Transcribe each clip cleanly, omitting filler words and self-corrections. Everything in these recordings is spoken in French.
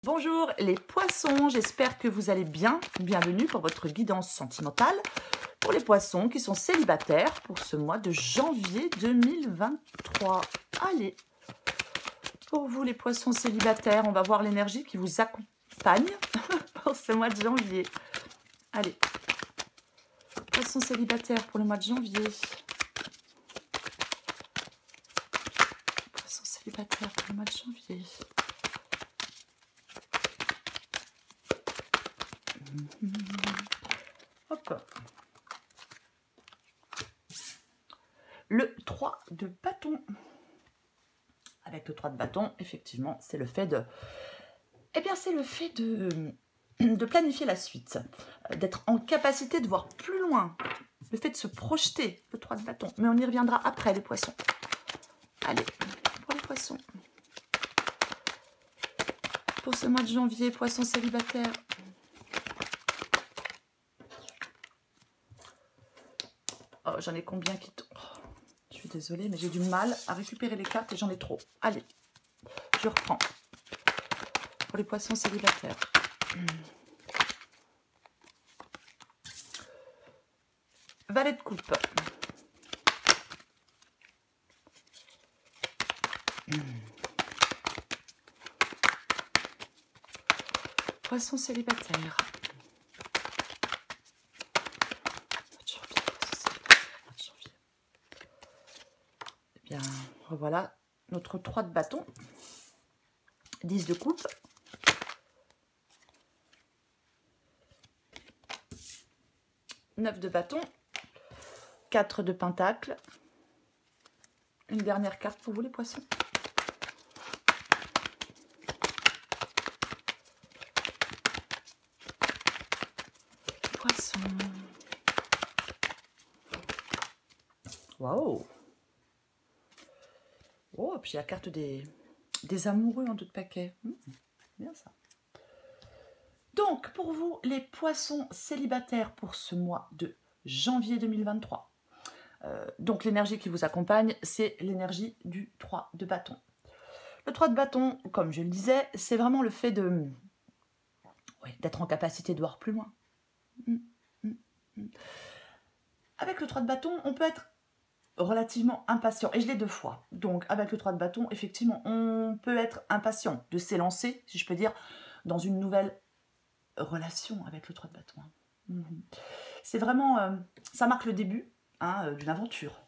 Bonjour les poissons, j'espère que vous allez bien. Bienvenue pour votre guidance sentimentale pour les poissons qui sont célibataires pour ce mois de janvier 2023. Allez, pour vous les poissons célibataires, on va voir l'énergie qui vous accompagne pour ce mois de janvier. Allez, poissons célibataires pour le mois de janvier. Poissons célibataires pour le mois de janvier. Hop. Le 3 de bâton. Avec le 3 de bâton, effectivement, c'est le fait de... Eh bien, c'est le fait de planifier la suite. D'être en capacité de voir plus loin. Le fait de se projeter, le 3 de bâton. Mais on y reviendra après, les poissons. Allez, pour les poissons. Pour ce mois de janvier, poissons célibataires. Oh, j'en ai combien qui tombent? Je suis désolée, mais j'ai du mal à récupérer les cartes et j'en ai trop. Allez, je reprends. Pour les poissons célibataires. Valet de coupe. Poissons célibataires. Eh bien, revoilà notre 3 de bâton. 10 de coupe. 9 de bâton. 4 de pentacle. Une dernière carte pour vous les poissons. Poissons. Waouh. Oh, puis la carte des amoureux en deux de paquet. Bien ça. Donc, pour vous, les poissons célibataires pour ce mois de janvier 2023. Donc, l'énergie qui vous accompagne, c'est l'énergie du 3 de bâton. Le 3 de bâton, comme je le disais, c'est vraiment le fait de d'être en capacité de voir plus loin. Avec le 3 de bâton, on peut être relativement impatient. Et je l'ai 2 fois. Donc, avec le 3 de bâton, effectivement, on peut être impatient de s'élancer, si je peux dire, dans une nouvelle relation avec le 3 de bâton. C'est vraiment... ça marque le début d'une aventure.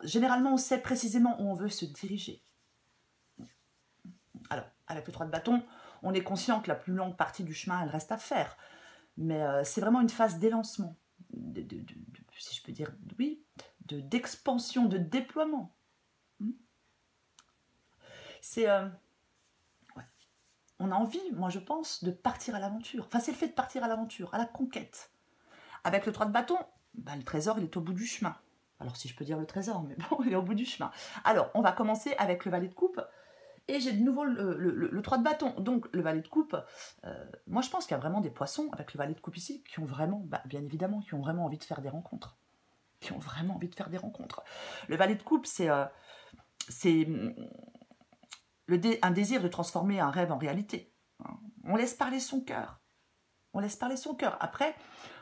Généralement, on sait précisément où on veut se diriger. Alors, avec le 3 de bâton, on est conscient que la plus longue partie du chemin, elle reste à faire. Mais c'est vraiment une phase d'élancement. Si je peux dire, oui, d'expansion, de déploiement. C'est... on a envie, moi je pense, de partir à l'aventure. Enfin, c'est le fait de partir à l'aventure, à la conquête. Avec le 3 de bâton, le trésor, il est au bout du chemin. Alors, si je peux dire le trésor, mais bon, il est au bout du chemin. Alors, on va commencer avec le valet de coupe. Et j'ai de nouveau le 3 de bâton. Donc, le valet de coupe, moi, je pense qu'il y a vraiment des poissons avec le valet de coupe ici qui ont vraiment, bien évidemment, qui ont vraiment envie de faire des rencontres. Qui ont vraiment envie de faire des rencontres. Le valet de coupe, c'est un désir de transformer un rêve en réalité. On laisse parler son cœur. On laisse parler son cœur. Après,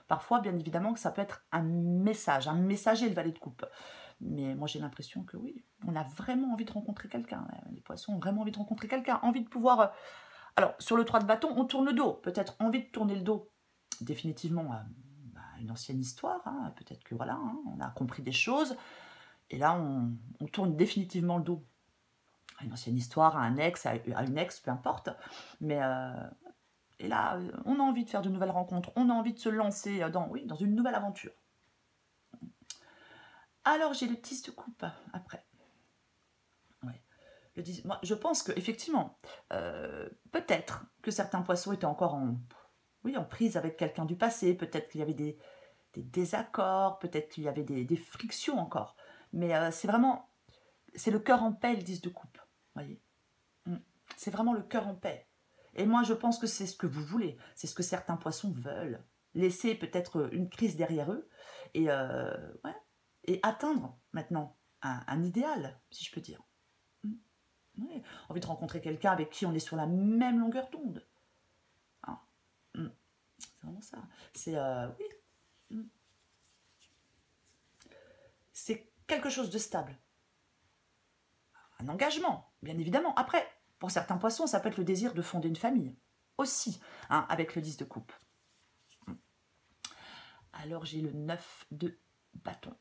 parfois, bien évidemment, que ça peut être un message, un messager, le valet de coupe. Mais moi, j'ai l'impression que oui, on a vraiment envie de rencontrer quelqu'un. Les poissons ont vraiment envie de rencontrer quelqu'un. Envie de pouvoir... Alors, sur le 3 de bâton, on tourne le dos. Peut-être envie de tourner le dos définitivement à une ancienne histoire. Peut-être que voilà, on a compris des choses. Et là, on tourne définitivement le dos à une ancienne histoire, à un ex, à une ex, peu importe. Mais... et là, on a envie de faire de nouvelles rencontres. On a envie de se lancer dans une nouvelle aventure. Alors, j'ai le 10 de coupe après. Ouais. Moi, je pense qu'effectivement, peut-être que certains poissons étaient encore en prise avec quelqu'un du passé. Peut-être qu'il y avait des désaccords. Peut-être qu'il y avait des frictions encore. Mais c'est vraiment... C'est le cœur en paix, le 10 de coupe. Voyez. C'est vraiment le cœur en paix. Et moi, je pense que c'est ce que vous voulez. C'est ce que certains poissons veulent. Laisser peut-être une crise derrière eux et atteindre maintenant un idéal, si je peux dire. Ouais, envie de rencontrer quelqu'un avec qui on est sur la même longueur d'onde. Hein. C'est vraiment ça. C'est oui, c'est quelque chose de stable. Un engagement, bien évidemment. Après, pour certains poissons, ça peut être le désir de fonder une famille. Aussi, hein, avec le 10 de coupe. Alors, j'ai le 9 de bâton.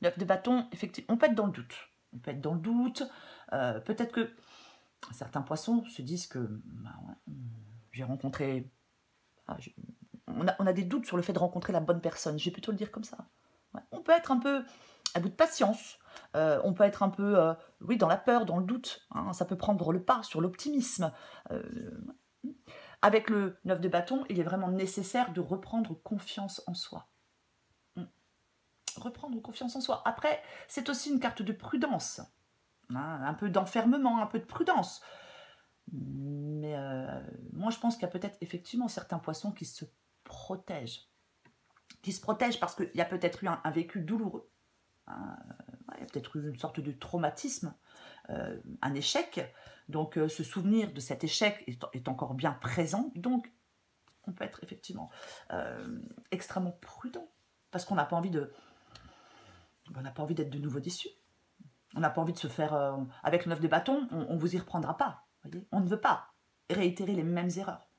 9 de bâton, effectivement, on peut être dans le doute. On peut être dans le doute. Peut-être que certains poissons se disent que bah ouais, j'ai rencontré... on a des doutes sur le fait de rencontrer la bonne personne. Je vais plutôt le dire comme ça. Ouais. On peut être un peu à bout de patience. On peut être un peu, oui, dans la peur, dans le doute. Hein. Ça peut prendre le pas sur l'optimisme. Avec le 9 de bâton, il est vraiment nécessaire de reprendre confiance en soi. Reprendre confiance en soi. Après, c'est aussi une carte de prudence. Hein, un peu d'enfermement, un peu de prudence. Mais moi, je pense qu'il y a peut-être effectivement certains poissons qui se protègent. Qui se protègent parce qu'il y a peut-être eu un vécu douloureux. Hein, il y a peut-être eu une sorte de traumatisme, un échec. Donc, ce souvenir de cet échec est encore bien présent. Donc, on peut être effectivement extrêmement prudent. Parce qu'on n'a pas envie de... On n'a pas envie d'être de nouveau déçu. On n'a pas envie de se faire... avec le 9 de bâton, on ne vous y reprendra pas. Voyez, on ne veut pas réitérer les mêmes erreurs.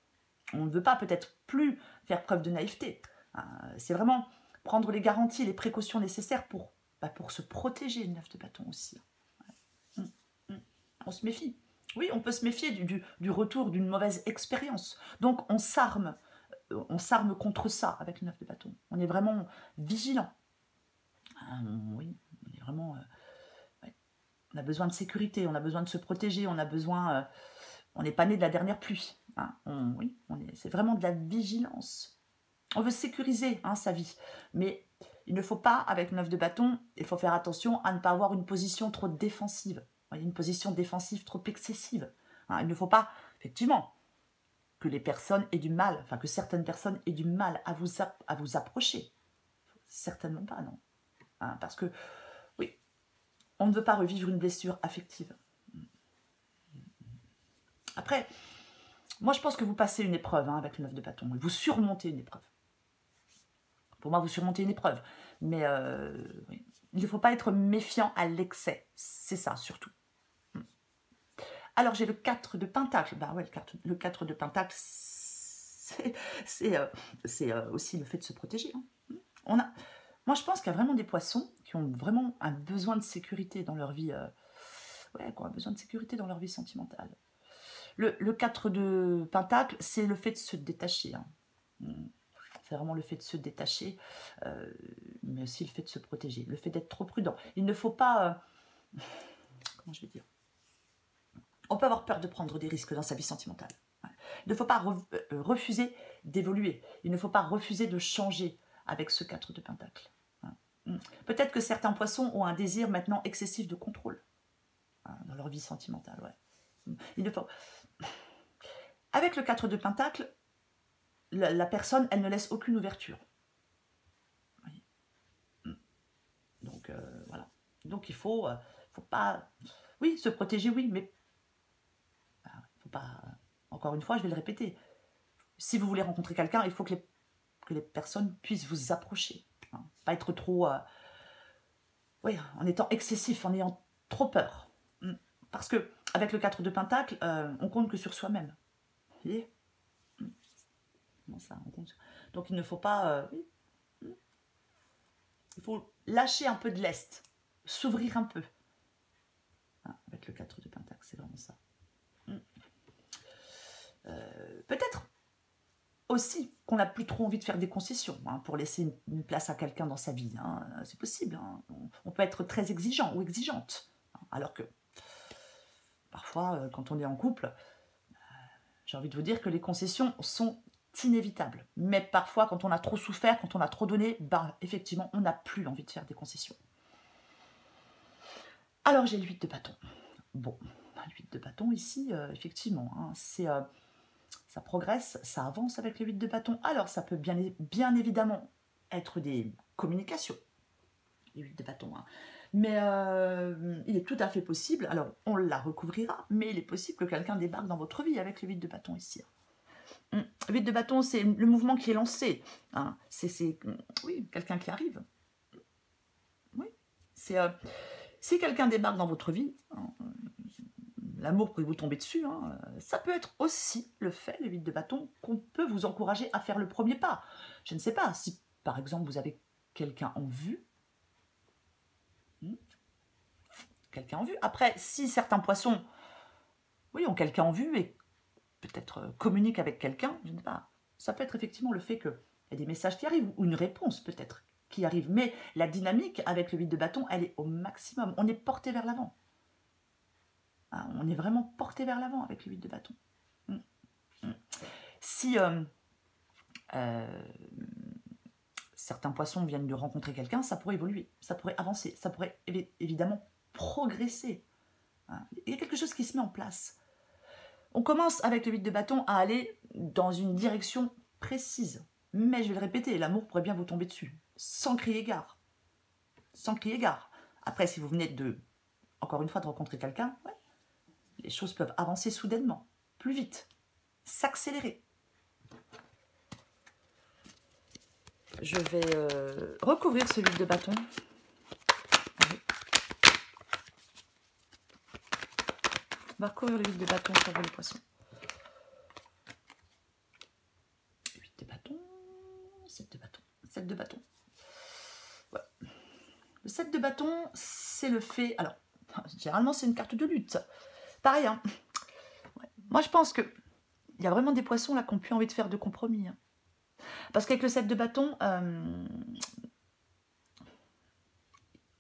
On ne veut pas peut-être plus faire preuve de naïveté. C'est vraiment prendre les garanties, les précautions nécessaires pour se protéger, le 9 de bâton aussi. On se méfie. Oui, on peut se méfier du retour d'une mauvaise expérience. Donc, on s'arme contre ça avec le 9 de bâton. On est vraiment vigilant. Oui, on est vraiment... ouais. On a besoin de sécurité, on a besoin de se protéger, on a besoin... on n'est pas né de la dernière pluie. Hein. Oui, c'est vraiment de la vigilance. On veut sécuriser sa vie. Mais il ne faut pas, avec le 9 de bâton, il faut faire attention à ne pas avoir une position trop défensive. Une position défensive trop excessive. Hein. Il ne faut pas, effectivement, que les personnes aient du mal, que certaines personnes aient du mal à vous approcher. Certainement pas, non. Hein, parce que, oui, on ne veut pas revivre une blessure affective. Après, moi je pense que vous passez une épreuve avec le 9 de bâton. Vous surmontez une épreuve. Pour moi, vous surmontez une épreuve. Mais oui. Il ne faut pas être méfiant à l'excès. C'est ça, surtout. Alors, j'ai le 4 de pentacle. Bah ouais, le 4 de pentacle, c'est aussi le fait de se protéger. Hein. Moi, je pense qu'il y a vraiment des poissons qui ont vraiment un besoin de sécurité dans leur vie. Ouais, qui ont un besoin de sécurité dans leur vie sentimentale. Le 4 de pentacle, c'est le fait de se détacher. Hein. C'est vraiment le fait de se détacher, mais aussi le fait de se protéger, le fait d'être trop prudent. Il ne faut pas... comment je vais dire? On peut avoir peur de prendre des risques dans sa vie sentimentale. Il ne faut pas refuser d'évoluer. Il ne faut pas refuser de changer avec ce 4 de pentacle. Peut-être que certains poissons ont un désir maintenant excessif de contrôle dans leur vie sentimentale. Ouais. Il ne faut... Avec le 4 de pentacle, la personne, elle ne laisse aucune ouverture. Oui. Donc, voilà. Donc, il faut pas... Oui, se protéger, oui, mais... il ne faut pas... Encore une fois, je vais le répéter. Si vous voulez rencontrer quelqu'un, il faut que les personnes puissent vous approcher. Hein. Pas être trop... oui, en étant excessif, en ayant trop peur. Parce que avec le 4 de pentacle, on compte que sur soi-même. Vous voyez ? Ça, on compte. Donc il ne faut pas... il faut lâcher un peu de lest, s'ouvrir un peu. Avec le 4 de pentacle, c'est vraiment ça. Peut-être aussi qu'on n'a plus trop envie de faire des concessions pour laisser une place à quelqu'un dans sa vie. C'est possible. On peut être très exigeant ou exigeante. Alors que parfois, quand on est en couple, j'ai envie de vous dire que les concessions sont inévitables. Mais parfois, quand on a trop souffert, quand on a trop donné, effectivement, on n'a plus envie de faire des concessions. Alors, j'ai le 8 de bâton. Bon, le 8 de bâton ici, effectivement, ça progresse, ça avance avec le 8 de bâton. Alors, ça peut bien évidemment être des communications, les 8 de bâton. Mais il est tout à fait possible, alors on la recouvrira, mais il est possible que quelqu'un débarque dans votre vie avec le 8 de bâton ici. Le 8 de bâton, c'est le mouvement qui est lancé. Hein. C'est oui, quelqu'un qui arrive. Oui. C'est si quelqu'un débarque dans votre vie, hein, l'amour peut vous tomber dessus, hein, ça peut être aussi le fait, le 8 de bâton, qu'on peut vous encourager à faire le premier pas. Je ne sais pas, si par exemple vous avez quelqu'un en vue, quelqu'un en vue. Après, si certains poissons, oui, ont quelqu'un en vue et peut-être communiquent avec quelqu'un, je ne sais pas, ça peut être effectivement le fait qu'il y a des messages qui arrivent, ou une réponse peut-être qui arrive. Mais la dynamique avec le 8 de bâton, elle est au maximum. On est porté vers l'avant. Hein, on est vraiment porté vers l'avant avec le 8 de bâton. Si certains poissons viennent de rencontrer quelqu'un, ça pourrait évoluer, ça pourrait avancer, ça pourrait évidemment progresser. Hein. Il y a quelque chose qui se met en place. On commence avec le 8 de bâton à aller dans une direction précise. Mais je vais le répéter, l'amour pourrait bien vous tomber dessus, sans crier gare. Sans crier gare. Après, si vous venez encore une fois, de rencontrer quelqu'un, ouais, les choses peuvent avancer soudainement, plus vite, s'accélérer. Je vais recouvrir ce 8 de bâton. On va recouvrir le 8 de bâton pour vous les poissons. 8 de bâton, 7 de bâton, 7 de bâton. Ouais. Le 7 de bâton, c'est le fait... Alors, généralement, c'est une carte de lutte. Pareil, hein. Ouais. Moi, je pense qu'il y a vraiment des poissons là qui n'ont plus envie de faire de compromis. Hein. Parce qu'avec le 7 de bâton,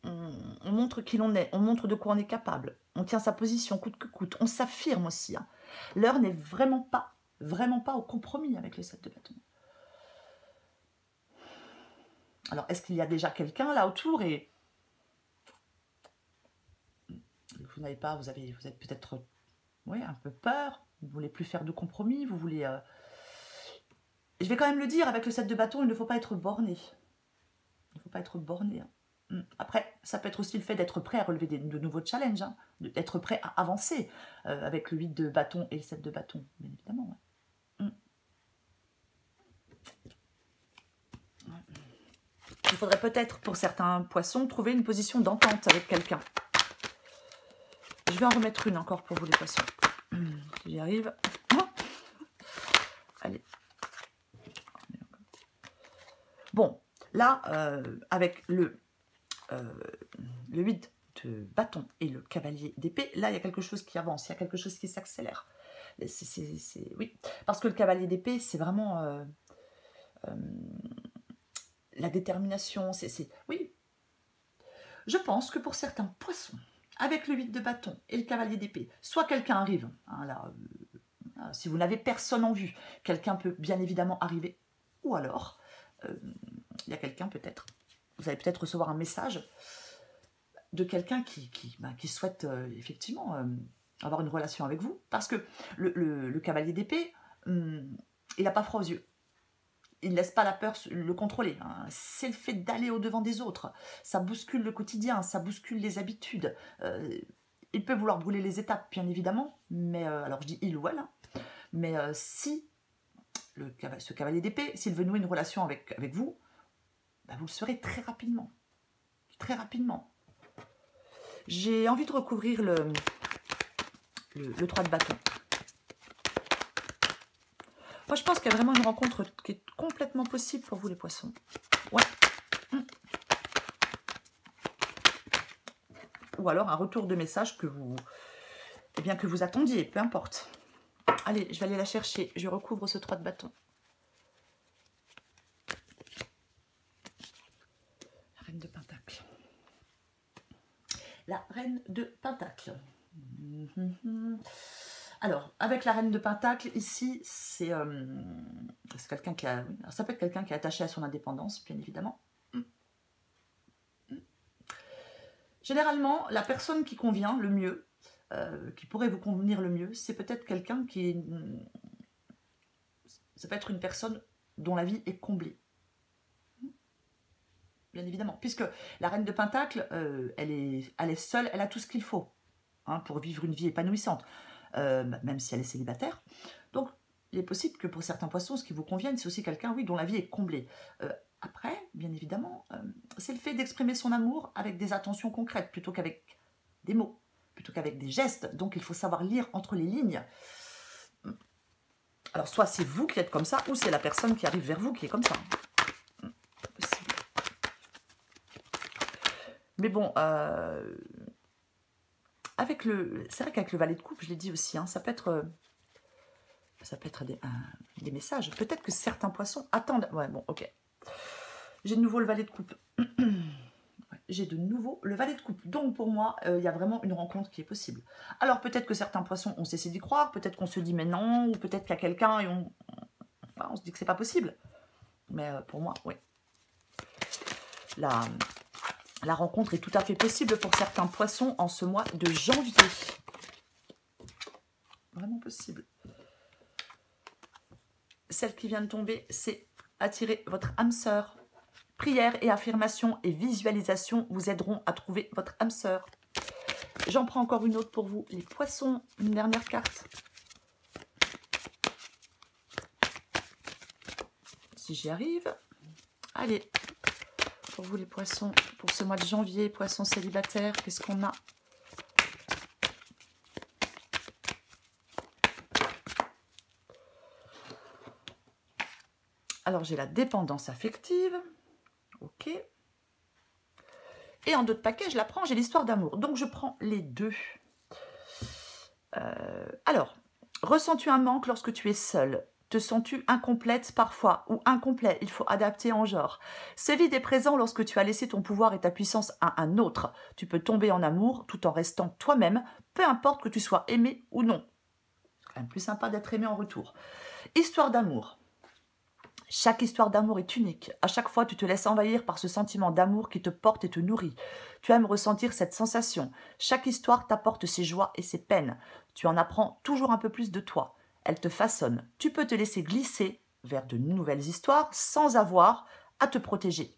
on montre qui l'on est, on montre de quoi on est capable, on tient sa position coûte que coûte, on s'affirme aussi. Hein. L'heure n'est vraiment pas au compromis avec le 7 de bâton. Alors, est-ce qu'il y a déjà quelqu'un là autour et vous n'avez pas, vous avez peut-être un peu peur, vous ne voulez plus faire de compromis, vous voulez... Je vais quand même le dire, avec le 7 de bâton, il ne faut pas être borné. Il ne faut pas être borné. Hein. Après, ça peut être aussi le fait d'être prêt à relever de nouveaux challenges, hein, d'être prêt à avancer avec le 8 de bâton et le 7 de bâton, bien évidemment. Ouais. Il faudrait peut-être, pour certains poissons, trouver une position d'entente avec quelqu'un. Je vais en remettre une encore pour vous les poissons. Si j'y arrive. Allez. Bon, là, avec le 8 de bâton et le cavalier d'épée, là, il y a quelque chose qui avance, il y a quelque chose qui s'accélère. Oui, parce que le cavalier d'épée, c'est vraiment la détermination. Oui, je pense que pour certains poissons, avec le 8 de bâton et le cavalier d'épée, soit quelqu'un arrive, hein, là, si vous n'avez personne en vue, quelqu'un peut bien évidemment arriver, ou alors, il y a quelqu'un peut-être, vous allez peut-être recevoir un message de quelqu'un qui souhaite effectivement avoir une relation avec vous, parce que le cavalier d'épée, il n'a pas froid aux yeux. Il ne laisse pas la peur le contrôler. Hein. C'est le fait d'aller au-devant des autres. Ça bouscule le quotidien, ça bouscule les habitudes. Il peut vouloir brûler les étapes, bien évidemment, mais alors je dis il ou elle, hein, mais si ce cavalier d'épée, s'il veut nouer une relation avec vous, bah, vous le serez très rapidement. Très rapidement. J'ai envie de recouvrir le 3 de bâton. Moi, je pense qu'il y a vraiment une rencontre qui est complètement possible pour vous, les poissons. Ouais. Ou alors un retour de message que vous attendiez, peu importe. Allez, je vais aller la chercher. Je recouvre ce 3 de bâton. La reine de pentacle. La reine de pentacle. Alors, avec la reine de pentacle, ici, c'est quelqu'un qui a... Ça peut être quelqu'un qui est attaché à son indépendance, bien évidemment. Généralement, la personne qui convient le mieux, qui pourrait vous convenir le mieux, c'est peut-être quelqu'un qui est... Ça peut être une personne dont la vie est comblée. bien évidemment. Puisque la reine de Pentacle, elle est seule, elle a tout ce qu'il faut hein, pour vivre une vie épanouissante, même si elle est célibataire. Donc, il est possible que pour certains poissons, ce qui vous convienne, c'est aussi quelqu'un, oui, dont la vie est comblée. Après, bien évidemment, c'est le fait d'exprimer son amour avec des attentions concrètes, plutôt qu'avec des mots, plutôt qu'avec des gestes. Donc, il faut savoir lire entre les lignes. Alors, soit c'est vous qui êtes comme ça, ou c'est la personne qui arrive vers vous qui est comme ça. Possible. Mais bon, c'est vrai qu'avec le valet de coupe, je l'ai dit aussi, hein, ça peut être des messages. Peut-être que certains poissons attendent. Ouais, bon, ok. J'ai de nouveau le valet de coupe. J'ai de nouveau le valet de coupe. Donc, pour moi, il y a vraiment une rencontre qui est possible. Alors, peut-être que certains poissons ont cessé d'y croire. Peut-être qu'on se dit, mais non. Ou peut-être qu'il y a quelqu'un et on se dit que c'est pas possible. Mais pour moi, oui. La rencontre est tout à fait possible pour certains poissons en ce mois de janvier. Vraiment possible. Celle qui vient de tomber, c'est attirer votre âme sœur. Prière et affirmation et visualisation vous aideront à trouver votre âme sœur. J'en prends encore une autre pour vous. Les poissons, une dernière carte. Si j'y arrive. Allez, pour vous les poissons, pour ce mois de janvier, poissons célibataires, qu'est-ce qu'on a? Alors, j'ai la dépendance affective. Ok. Et en d'autres paquets, je la prends, j'ai l'histoire d'amour. Donc, je prends les deux. Alors, ressens-tu un manque lorsque tu es seule? Te sens-tu incomplète parfois ou incomplet? Il faut adapter en genre. Ce vide est présent lorsque tu as laissé ton pouvoir et ta puissance à un autre. Tu peux tomber en amour tout en restant toi-même, peu importe que tu sois aimé ou non. C'est quand même plus sympa d'être aimé en retour. Histoire d'amour. Chaque histoire d'amour est unique. À chaque fois, tu te laisses envahir par ce sentiment d'amour qui te porte et te nourrit. Tu aimes ressentir cette sensation. Chaque histoire t'apporte ses joies et ses peines. Tu en apprends toujours un peu plus de toi. Elle te façonne. Tu peux te laisser glisser vers de nouvelles histoires sans avoir à te protéger.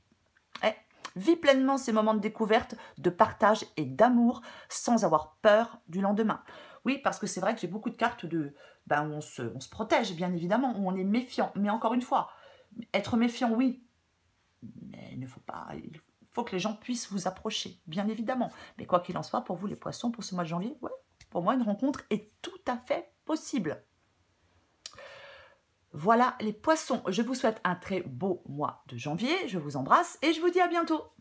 Vis pleinement ces moments de découverte, de partage et d'amour sans avoir peur du lendemain. Oui, parce que c'est vrai que j'ai beaucoup de cartes où on se protège, bien évidemment, où on est méfiant. Mais encore une fois, être méfiant, oui, mais il faut que les gens puissent vous approcher, bien évidemment. Mais quoi qu'il en soit, pour vous les poissons, pour ce mois de janvier, ouais, pour moi, une rencontre est tout à fait possible. Voilà les poissons. Je vous souhaite un très beau mois de janvier. Je vous embrasse et je vous dis à bientôt.